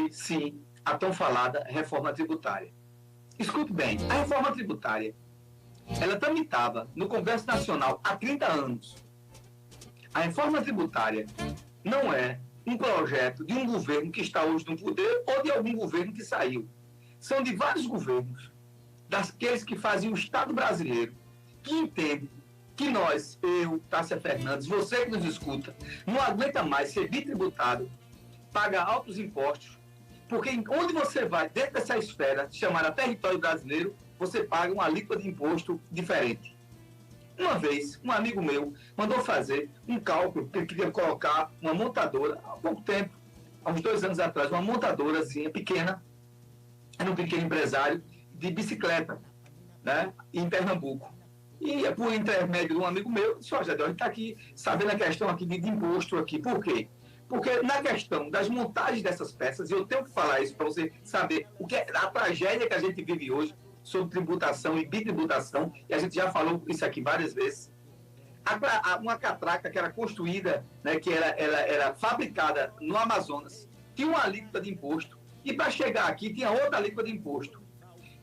houve, sim, a tão falada reforma tributária. Escute bem, a reforma tributária, ela tramitava no Congresso Nacional há 30 anos. A reforma tributária não é um projeto de um governo que está hoje no poder ou de algum governo que saiu. São de vários governos, daqueles que fazem o Estado brasileiro, que entendem que nós, eu, Tássia Fernandes, você que nos escuta, não aguenta mais ser bitributado, paga altos impostos, porque onde você vai, dentro dessa esfera chamada território brasileiro, você paga uma alíquota de imposto diferente. Uma vez, um amigo meu mandou fazer um cálculo que ele queria colocar uma montadora, há pouco tempo, há uns 2 anos atrás, uma montadorazinha pequena, era um pequeno empresário de bicicleta, né, em Pernambuco. E por intermédio de um amigo meu, disse, Jadel, a gente está aqui sabendo a questão aqui de imposto aqui. Por quê? Porque na questão das montagens dessas peças, e eu tenho que falar isso para você saber o que é a tragédia que a gente vive hoje sobre tributação e bitributação, e a gente já falou isso aqui várias vezes. Uma catraca que era construída, né, que era fabricada no Amazonas, tinha uma alíquota de imposto, e para chegar aqui tinha outra alíquota de imposto.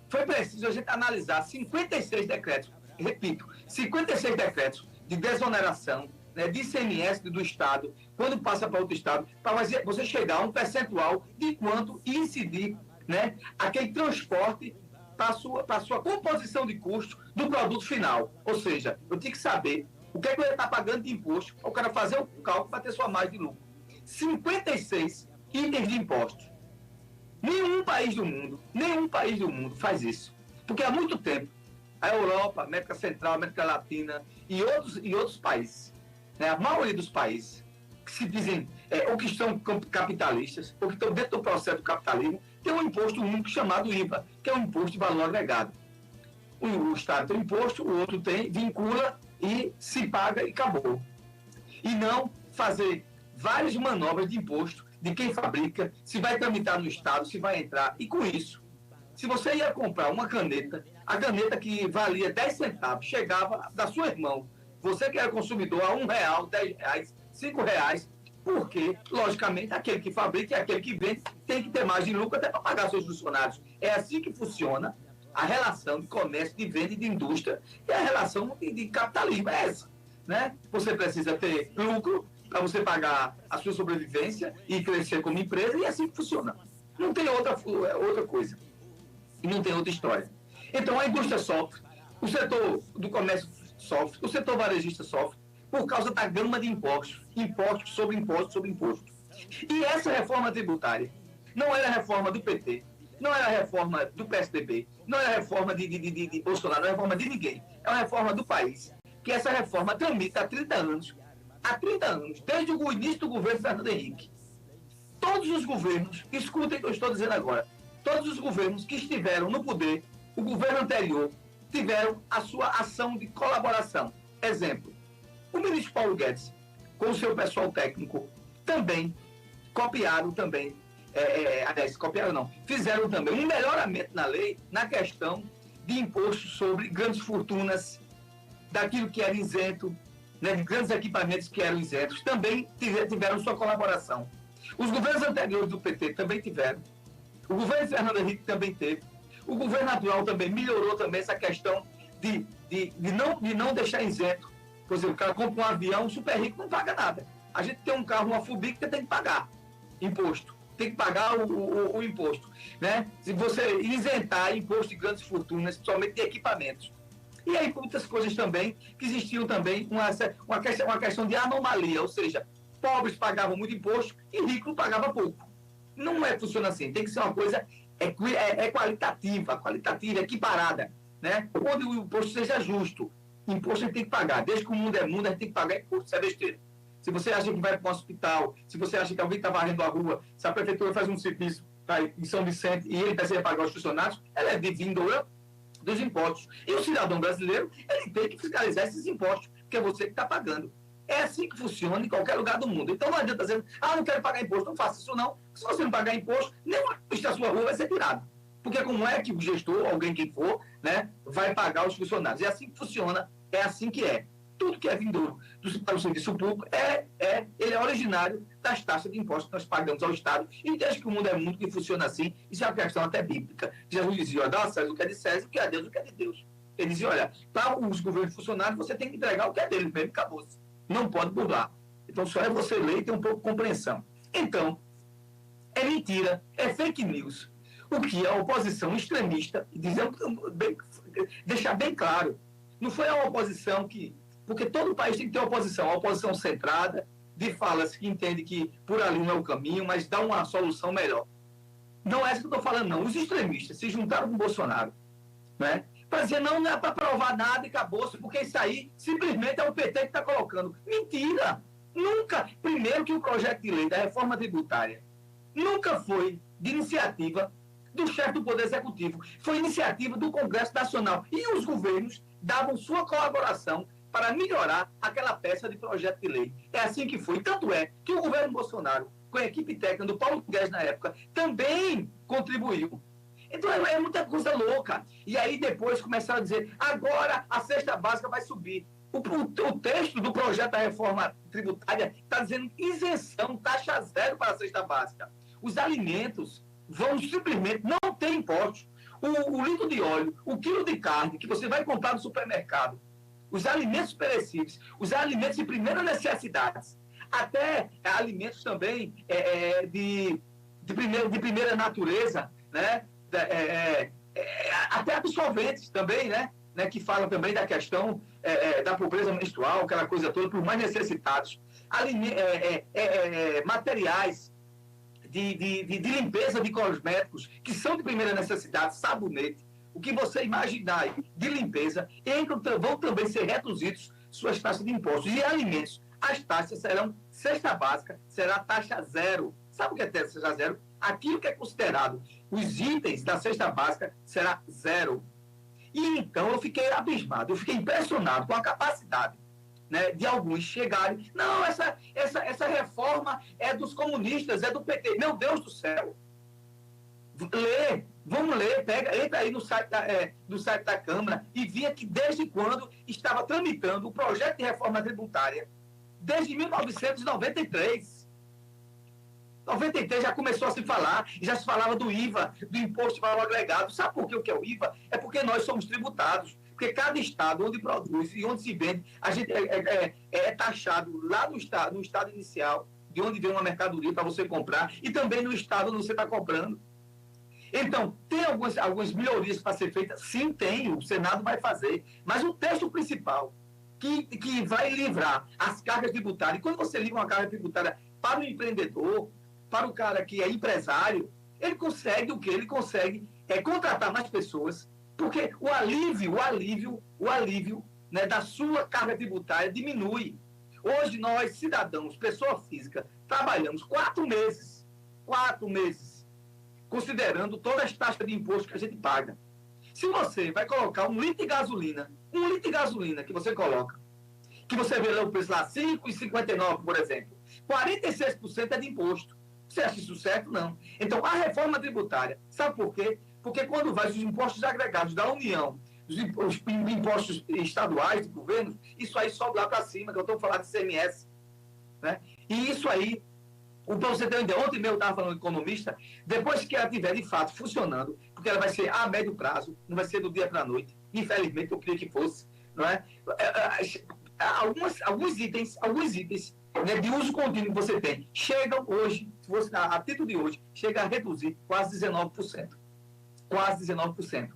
Foi preciso a gente analisar 56 decretos, repito, 56 decretos de desoneração, né, de ICMS do Estado, quando passa para outro Estado, para você chegar a um percentual de quanto incidir, né, aquele transporte para a sua composição de custo do produto final. Ou seja, eu tinha que saber o que é que eu ia estar pagando de imposto para o cara fazer o cálculo para ter sua margem de lucro. 56 itens de impostos. Nenhum país do mundo faz isso. Porque há muito tempo, a Europa, a América Central, a América Latina e outros países, né, a maioria dos países que se dizem ou que são capitalistas, ou que estão dentro do processo do capitalismo, tem um imposto único chamado IVA, que é um imposto de valor agregado. O Estado tem imposto, o outro tem, vincula e se paga e acabou. E não fazer várias manobras de imposto de quem fabrica, se vai tramitar no Estado, se vai entrar. E com isso, se você ia comprar uma caneta, a caneta que valia 10 centavos, chegava da sua irmã, você que era consumidor, a R$1, R$10, R$5, porque, logicamente, aquele que fabrica e aquele que vende tem que ter mais de lucro até para pagar seus funcionários. É assim que funciona a relação de comércio, de venda e de indústria, e a relação de capitalismo é essa. Né? Você precisa ter lucro para você pagar a sua sobrevivência e crescer como empresa, e é assim que funciona. Não tem outra coisa. E não tem outra história. Então, a indústria sofre, o setor do comércio sofre, o setor varejista sofre, por causa da gama de impostos, impostos sobre impostos sobre impostos. E essa reforma tributária não era a reforma do PT, não era a reforma do PSDB, não era a reforma de Bolsonaro, não é a reforma de ninguém. É uma reforma do país, que essa reforma tramita há 30 anos. Há 30 anos, desde o início do governo Fernando Henrique. Todos os governos, escutem o que eu estou dizendo agora, todos os governos que estiveram no poder, o governo anterior, tiveram a sua ação de colaboração. Exemplo, o ministro Paulo Guedes, com o seu pessoal técnico, também copiaram fizeram também um melhoramento na lei na questão de imposto sobre grandes fortunas, daquilo que era isento, né, de grandes equipamentos que eram isentos, também tiveram sua colaboração. Os governos anteriores do PT também tiveram. O governo Fernando Henrique também teve. O governo atual também melhorou também essa questão de não deixar isento. Por exemplo, o cara compra um avião, super rico não paga nada. A gente tem um carro, uma Fubica, que tem que pagar imposto. Tem que pagar o imposto. Né? Se você isentar imposto de grandes fortunas, principalmente de equipamentos. E aí muitas coisas também, que existiam também uma questão de anomalia, ou seja, pobres pagavam muito imposto e ricos pagavam pouco. Não funciona assim, tem que ser uma coisa qualitativa, equiparada, né? Onde o imposto seja justo. Imposto a gente tem que pagar, desde que o mundo é mundo, a gente tem que pagar imposto, isso é besteira. Se você acha que vai para um hospital, se você acha que alguém está varrendo a rua, se a prefeitura faz um serviço em São Vicente e ele precisa pagar os funcionários, ela é devindora dos impostos. E o cidadão brasileiro, ele tem que fiscalizar esses impostos, porque é você que está pagando. É assim que funciona em qualquer lugar do mundo. Então não adianta dizer, não quero pagar imposto, não faça isso não. Se você não pagar imposto, nenhuma lista da sua rua vai ser tirada. Porque como é que o gestor, alguém que for, né, vai pagar os funcionários? É assim que funciona, é assim que é. tudo que é vindo do serviço público, ele é originário das taxas de impostos que nós pagamos ao Estado, e desde que o mundo é mundo que funciona assim, isso é uma questão até bíblica. Jesus dizia, olha, dá a César o que é de César, o que é de Deus, o que é de Deus. Ele dizia, olha, para os governos funcionários, você tem que entregar o que é deles mesmo, acabou-se. Não pode burlar. Então, só é você ler e ter um pouco de compreensão. Então, é mentira, é fake news. O que a oposição extremista, deixar bem claro, não foi a oposição que... Porque todo país tem que ter oposição, a oposição centrada, de falas que entende que por ali não é o caminho, mas dá uma solução melhor. Não é essa que eu estou falando, não. Os extremistas se juntaram com o Bolsonaro, né? Para dizer, não é para provar nada e acabou-se, porque isso aí simplesmente é o PT que está colocando. Mentira! Nunca. Primeiro que o projeto de lei da reforma tributária nunca foi de iniciativa do chefe do Poder Executivo. Foi iniciativa do Congresso Nacional. E os governos davam sua colaboração para melhorar aquela peça de projeto de lei. É assim que foi. Tanto é que o governo Bolsonaro, com a equipe técnica do Paulo Guedes na época, também contribuiu. Então é muita coisa louca. E aí depois começaram a dizer, agora a cesta básica vai subir. O texto do projeto da reforma tributária está dizendo isenção, taxa zero para a cesta básica. Os alimentos vão simplesmente não ter imposto. O litro de óleo, o quilo de carne que você vai comprar no supermercado, os alimentos perecíveis, os alimentos de primeira necessidade, até alimentos também de primeira natureza, né? Até absorventes também, né? Que falam também da questão da pobreza menstrual, aquela coisa toda, para os mais necessitados. Materiais de limpeza de cosméticos, que são de primeira necessidade, sabonete, o que você imaginar de limpeza, vão também ser reduzidos suas taxas de impostos. E alimentos, as taxas serão, cesta básica, será taxa zero. Sabe o que é taxa zero? Aquilo que é considerado os itens da cesta básica será zero. E então eu fiquei abismado, eu fiquei impressionado com a capacidade, né, de alguns chegarem. Não, essa reforma é dos comunistas, é do PT. Meu Deus do céu! Vamos ler, entra aí no site da Câmara e via que desde quando estava tramitando o projeto de reforma tributária. Desde 1993. 93 já começou a se falar, já se falava do IVA, do Imposto de Valor Agregado. Sabe por que o que é o IVA? É porque nós somos tributados. Porque cada estado onde produz e onde se vende, a gente é taxado lá no estado inicial, de onde vem uma mercadoria para você comprar, e também no estado onde você está comprando. Então, tem algumas melhorias para ser feitas? Sim, tem, o Senado vai fazer. Mas o texto principal, que vai livrar as cargas tributárias, e quando você livra uma carga tributária para o empreendedor, para o cara que é empresário, ele consegue o quê? Ele consegue contratar mais pessoas, porque o alívio, né, da sua carga tributária diminui. Hoje nós, cidadãos, pessoa física, trabalhamos 4 meses, considerando todas as taxas de imposto que a gente paga. Se você vai colocar 1 litro de gasolina, que você coloca, que você vê lá o preço lá, R$ 5,59, por exemplo, 46% é de imposto. Você acha isso certo? Não. Então, a reforma tributária, sabe por quê? Porque quando vai os impostos agregados da União, os impostos estaduais, de governos, isso aí sobe lá para cima, que eu estou falando de ICMS. Né? E isso aí, para você ter uma ideia, ontem mesmo eu estava falando com um economista, depois que ela estiver de fato funcionando, porque ela vai ser a médio prazo, não vai ser do dia para a noite, infelizmente eu queria que fosse, não é? Alguns itens né, de uso contínuo que você tem, chegam hoje, se fosse a título de hoje, chega a reduzir quase 19%. Quase 19%.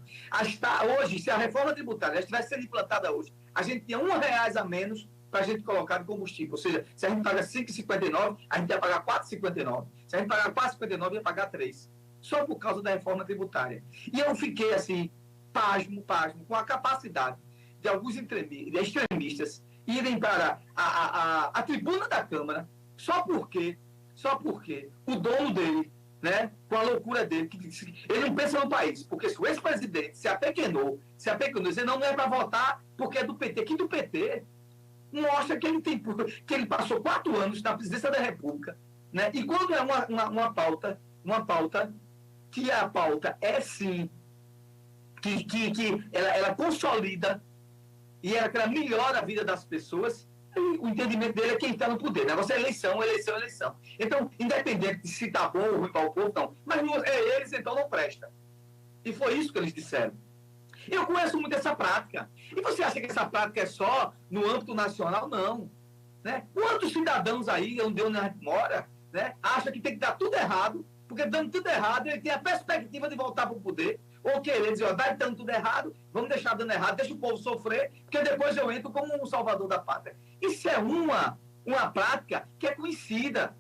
Hoje, se a reforma tributária estivesse sendo implantada hoje, a gente tinha R$1 a menos para a gente colocar de combustível. Ou seja, se a gente paga 5,59, a gente ia pagar 4,59. Se a gente pagar 4,59, ia pagar 3. Só por causa da reforma tributária. E eu fiquei assim, pasmo, com a capacidade de alguns extremistas irem para a tribuna da Câmara só porque o dono dele, né, com a loucura dele, ele não pensa no país, porque se o ex-presidente se apequenou, dizendo não é para votar porque é do PT, que do PT mostra que ele passou 4 anos na presidência da República, né, e quando é uma pauta que a pauta é sim, que ela consolida e era que ela melhora a vida das pessoas, o entendimento dele é quem está no poder. O negócio é eleição, eleição, eleição. Então, independente de se está bom ou ruim para o povo, não. Mas eles, então, não presta. E foi isso que eles disseram. Eu conheço muito essa prática. E você acha que essa prática é só no âmbito nacional? Não. Né? Quantos cidadãos aí, onde a gente mora, né, acham que tem que dar tudo errado, porque dando tudo errado, ele tem a perspectiva de voltar para o poder, ou querer dizer, ó, vai dando tudo errado, vamos deixar dando errado, deixa o povo sofrer, porque depois eu entro como um salvador da pátria. Isso é uma prática que é conhecida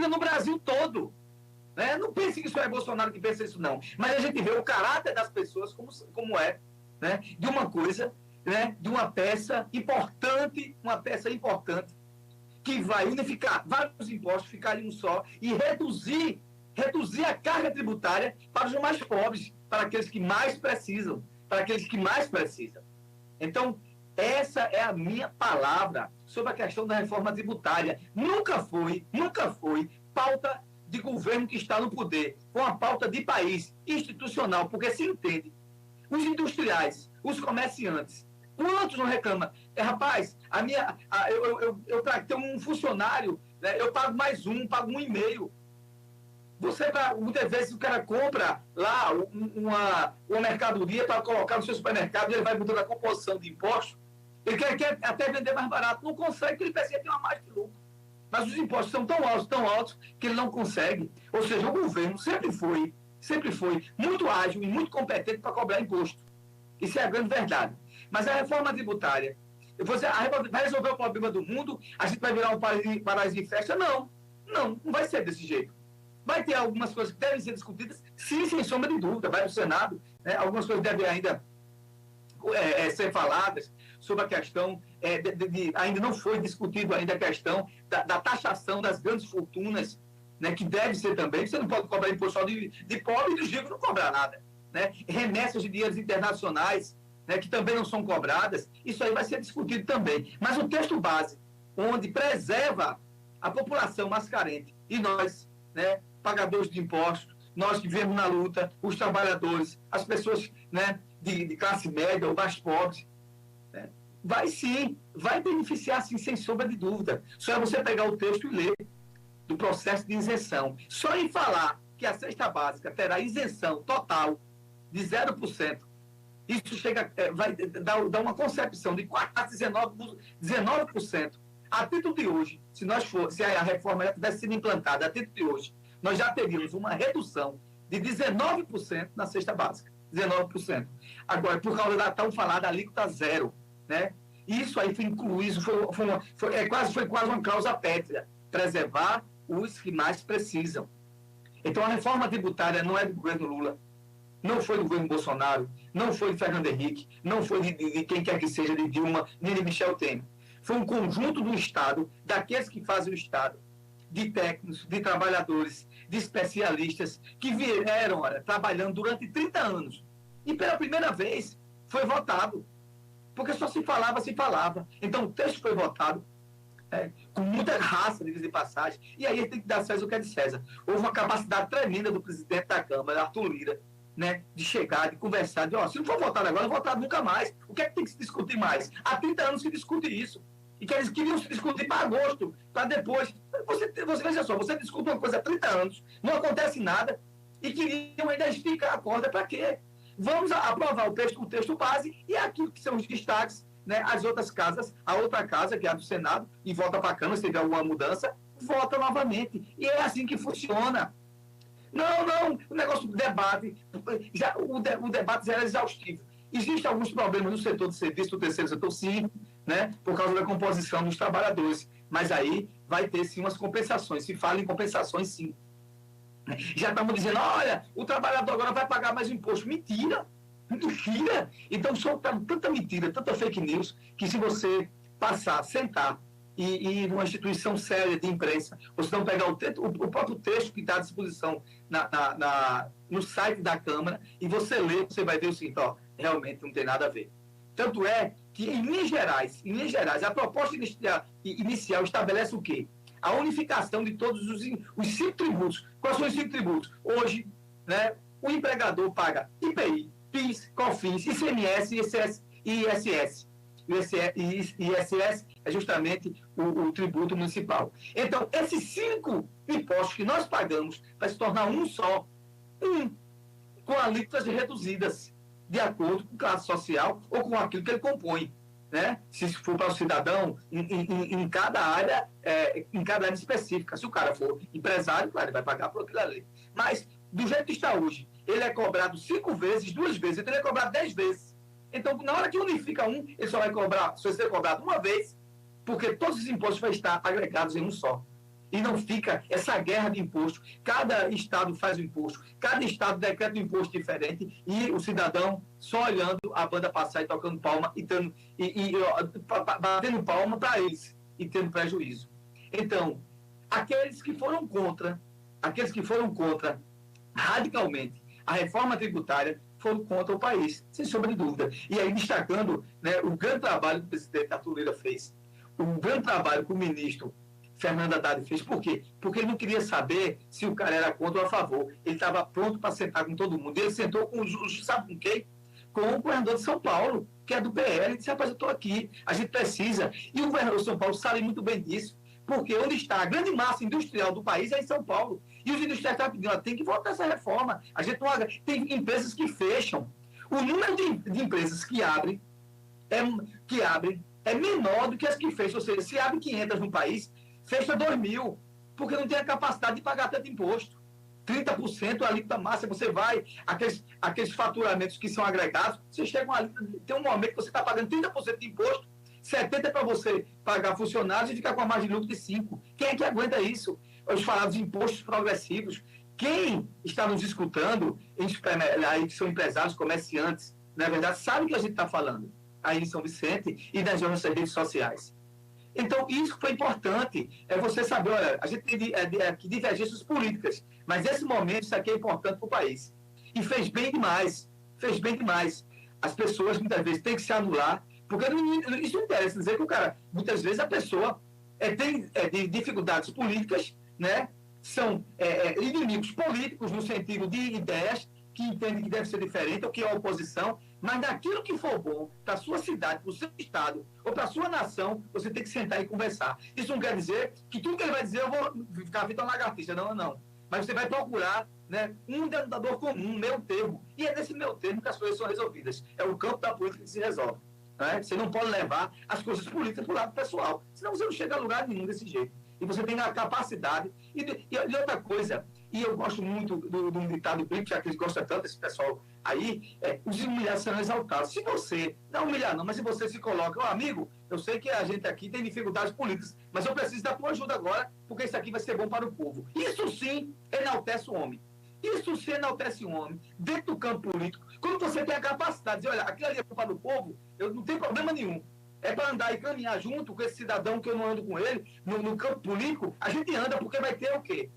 no Brasil todo. Né? Não pense que isso é Bolsonaro que pensa isso, não. Mas a gente vê o caráter das pessoas como é, né? De uma coisa, né? De uma peça importante, que vai unificar vários impostos, ficar em um só, e reduzir a carga tributária para os mais pobres, para aqueles que mais precisam, Então, essa é a minha palavra sobre a questão da reforma tributária. Nunca foi pauta de governo que está no poder, com a pauta de país, institucional, porque se entende. Os industriais, os comerciantes, quantos não reclamam? Rapaz, eu tenho um funcionário, né, eu pago mais pago 1,5. Muitas vezes o cara compra lá uma mercadoria para colocar no seu supermercado e ele vai mudando a composição de impostos. Ele quer até vender mais barato, não consegue, porque ele precisa ter uma margem de lucro. Mas os impostos são tão altos, que ele não consegue. Ou seja, o governo sempre foi muito ágil e muito competente para cobrar imposto. Isso é a grande verdade. Mas a reforma tributária, vai resolver o problema do mundo, a gente vai virar um paraíso de festa? Não vai ser desse jeito. Vai ter algumas coisas que devem ser discutidas, sim, sem sombra de dúvida, vai para o Senado, né? Algumas coisas devem ainda ser faladas sobre a questão, ainda não foi discutido ainda a questão da taxação das grandes fortunas, né, que deve ser também, você não pode cobrar imposto só de pobre e dos ricos não cobrar nada. Né? Remessas de dinheiros internacionais, né, que também não são cobradas, isso aí vai ser discutido também. Mas o texto base, onde preserva a população mais carente, e nós, né, pagadores de impostos, nós que vivemos na luta, os trabalhadores, as pessoas, né, de classe média ou mais pobres, né, vai beneficiar, sim, sem sombra de dúvida. Só é você pegar o texto e ler do processo de isenção. Só em falar que a cesta básica terá isenção total de 0%, isso vai dar uma concepção de quase 19%. A título de hoje, se a reforma já tivesse sido implantada a título de hoje, nós já teríamos uma redução de 19% na cesta básica. 19%. Agora, por causa da tão falada alíquota zero, né? Isso aí foi incluído, foi quase uma cláusula pétrea, preservar os que mais precisam. Então, a reforma tributária não é do governo Lula, não foi do governo Bolsonaro, não foi de Fernando Henrique, não foi de quem quer que seja, de Dilma, nem de Michel Temer. Foi um conjunto do Estado, daqueles que fazem o Estado, de técnicos, de trabalhadores, de especialistas, que vieram trabalhando durante 30 anos. E pela primeira vez foi votado. Porque só se falava. Então o texto foi votado com muita raça, de passagem, e aí tem que dar César o que é de César. Houve uma capacidade tremenda do presidente da Câmara, Arthur Lira, né, de chegar, de conversar, se não for votado agora, não votado nunca mais. O que é que tem que se discutir mais? Há 30 anos se discute isso. E que eles queriam se discutir para agosto, para depois. Você veja só, você discute uma coisa há 30 anos, não acontece nada, e queriam ainda esticar a corda para quê? Vamos aprovar o texto base e aquilo que são os destaques, né, as outras casas, a outra casa, que é a do Senado, e volta para a Câmara, se tiver alguma mudança, vota novamente. E é assim que funciona. Não, o negócio do debate, o debate já era exaustivo. Existem alguns problemas no setor de serviço, do terceiro setor, sim, né, por causa da composição dos trabalhadores. Mas aí vai ter, sim, umas compensações. Se fala em compensações, sim. Já estamos dizendo, olha, o trabalhador agora vai pagar mais imposto. Mentira! Então, soltaram tanta mentira, tanta fake news, que se você sentar e ir numa instituição séria de imprensa, ou se não pegar o próprio texto que está à disposição no site da Câmara, e você ler, você vai ver o seguinte, realmente não tem nada a ver. Tanto é que, em linhas gerais, a proposta inicial estabelece o quê? A unificação de todos os 5 tributos. Quais são os 5 tributos? Hoje, né, o empregador paga IPI, PIS, COFINS, ICMS e ISS. e o ISS é justamente o tributo municipal. Então, esses 5 impostos que nós pagamos vai se tornar um só, com alíquotas reduzidas, de acordo com a classe social ou com aquilo que ele compõe. Né? Se for para o cidadão, em cada área, em cada área específica. Se o cara for empresário, claro, ele vai pagar por aquilo ali. Mas, do jeito que está hoje, ele é cobrado 5 vezes, 2 vezes, então ele é cobrado 10 vezes. Então, na hora que unifica ele só vai ser cobrado uma vez, porque todos os impostos vão estar agregados em um só. E não fica essa guerra de imposto. Cada estado faz o imposto, cada estado decreta um imposto diferente e o cidadão só olhando a banda passar e tocando palma batendo palma para eles e tendo prejuízo. Então, aqueles que foram contra radicalmente a reforma tributária foram contra o país, sem sombra de dúvida. E aí, destacando, né, o grande trabalho que o presidente Arthur Lira fez, o grande trabalho que o ministro Fernando Haddad fez. Por quê? Porque ele não queria saber se o cara era contra ou a favor. Ele estava pronto para sentar com todo mundo. Ele sentou com sabe com quem? Com o governador de São Paulo, que é do PL. Ele disse, rapaz, eu estou aqui, a gente precisa. E o governador de São Paulo sabe muito bem disso, porque onde está a grande massa industrial do país é em São Paulo. E os industriais estão pedindo, tem que voltar essa reforma. A gente não, tem empresas que fecham. O número de empresas que abrem é menor do que as que fecham. Ou seja, se abre 500 no país, fecha 2.000, porque não tem a capacidade de pagar tanto imposto. 30% alíquota máxima, você vai, aqueles faturamentos que são agregados, você chega tem um momento que você está pagando 30% de imposto, 70% é para você pagar funcionários e ficar com a margem de lucro de 5%. Quem é que aguenta isso? Os falados impostos progressivos. Quem está nos escutando, aí que são empresários, comerciantes, na verdade, sabe o que a gente está falando aí em São Vicente e nas nossas redes sociais. Então, isso foi importante, você saber, olha, a gente tem aqui divergências políticas, mas nesse momento isso aqui é importante para o país. E fez bem demais. As pessoas, muitas vezes, têm que se anular, porque isso não interessa dizer que o cara, muitas vezes, a pessoa tem dificuldades políticas, né? São inimigos políticos no sentido de ideias, que entendem que deve ser diferente, ou que é a oposição, mas naquilo que for bom para a sua cidade, para o seu estado, ou para a sua nação, você tem que sentar e conversar. Isso não quer dizer que tudo que ele vai dizer eu vou ficar feito uma lagartixa, não. Mas você vai procurar, né, um denominador comum, um meio termo. E é nesse meio termo que as coisas são resolvidas. É o campo da política que se resolve. Né? Você não pode levar as coisas políticas para o lado pessoal, senão você não chega a lugar nenhum desse jeito. E você tem a capacidade. E outra coisa, e eu gosto muito do ditado bíblico, já que eles gostam tanto, esse pessoal aí, os humilhados serão exaltados. Se você, não humilhar não, mas se você se coloca, amigo, eu sei que a gente aqui tem dificuldades políticas, mas eu preciso da tua ajuda agora, porque isso aqui vai ser bom para o povo. Isso sim enaltece o homem. Isso sim enaltece o homem, dentro do campo político. Quando você tem a capacidade de dizer, olha, aquilo ali é bom para o povo, eu não tenho problema nenhum. É para andar e caminhar junto com esse cidadão que eu não ando com ele, no campo político, a gente anda porque vai ter o quê?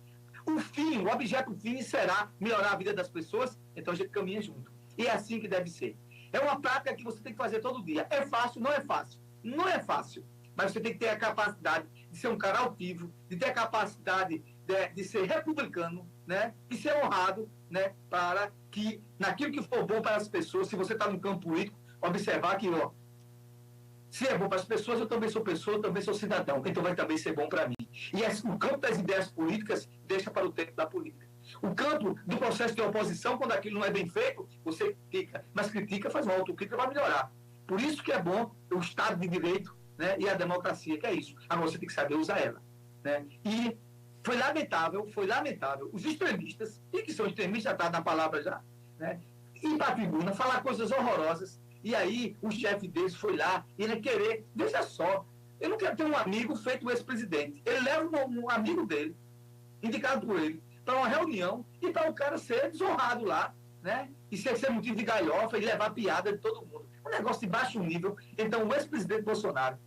O objeto fim será melhorar a vida das pessoas, então a gente caminha junto. E é assim que deve ser. É uma prática que você tem que fazer todo dia. É fácil? Não é fácil. Não é fácil. Mas você tem que ter a capacidade de ser um cara altivo, de ter a capacidade de ser republicano, né? De ser honrado, né? Para que, naquilo que for bom para as pessoas, se você está no campo político, observar que, se é bom para as pessoas, eu também sou pessoa, eu também sou cidadão, então vai também ser bom para mim. E o campo das ideias políticas deixa para o tempo da política. O campo do processo de oposição, quando aquilo não é bem feito, você critica, mas critica, faz uma autocrítica para melhorar. Por isso que é bom o Estado de Direito, né, e a democracia, que é isso. Agora você tem que saber usar ela. Né? E foi lamentável, os extremistas, e que são extremistas, está na palavra já, né, ir para a tribuna, falar coisas horrorosas. E aí, o chefe deles foi lá, e ele querer, veja só, eu não quero ter um amigo feito o ex-presidente. Ele leva um amigo dele, indicado por ele, para uma reunião e para o cara ser desonrado lá, né? E ser motivo de galhofa e levar piada de todo mundo. Um negócio de baixo nível. Então, o ex-presidente Bolsonaro,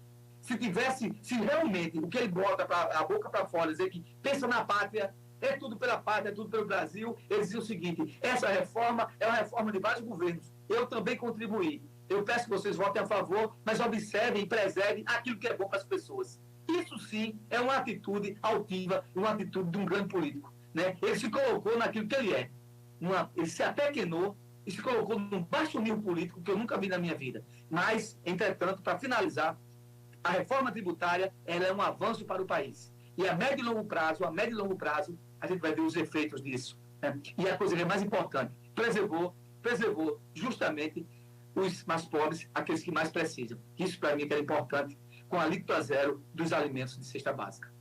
se realmente o que ele bota a boca para fora, dizer que pensa na pátria, é tudo pela pátria, é tudo pelo Brasil, ele dizia o seguinte, essa reforma é uma reforma de vários governos. Eu também contribuí. Eu peço que vocês votem a favor, mas observem e preservem aquilo que é bom para as pessoas. Isso sim é uma atitude altiva, uma atitude de um grande político. Né? Ele se colocou naquilo que ele é. Ele se apequenou e se colocou num baixo nível político que eu nunca vi na minha vida. Mas, entretanto, para finalizar, a reforma tributária ela é um avanço para o país. E a médio e longo prazo, a gente vai ver os efeitos disso. Né? E a coisa que é mais importante, preservou justamente os mais pobres, aqueles que mais precisam. Isso, para mim, que é importante, com a alíquota zero dos alimentos de cesta básica.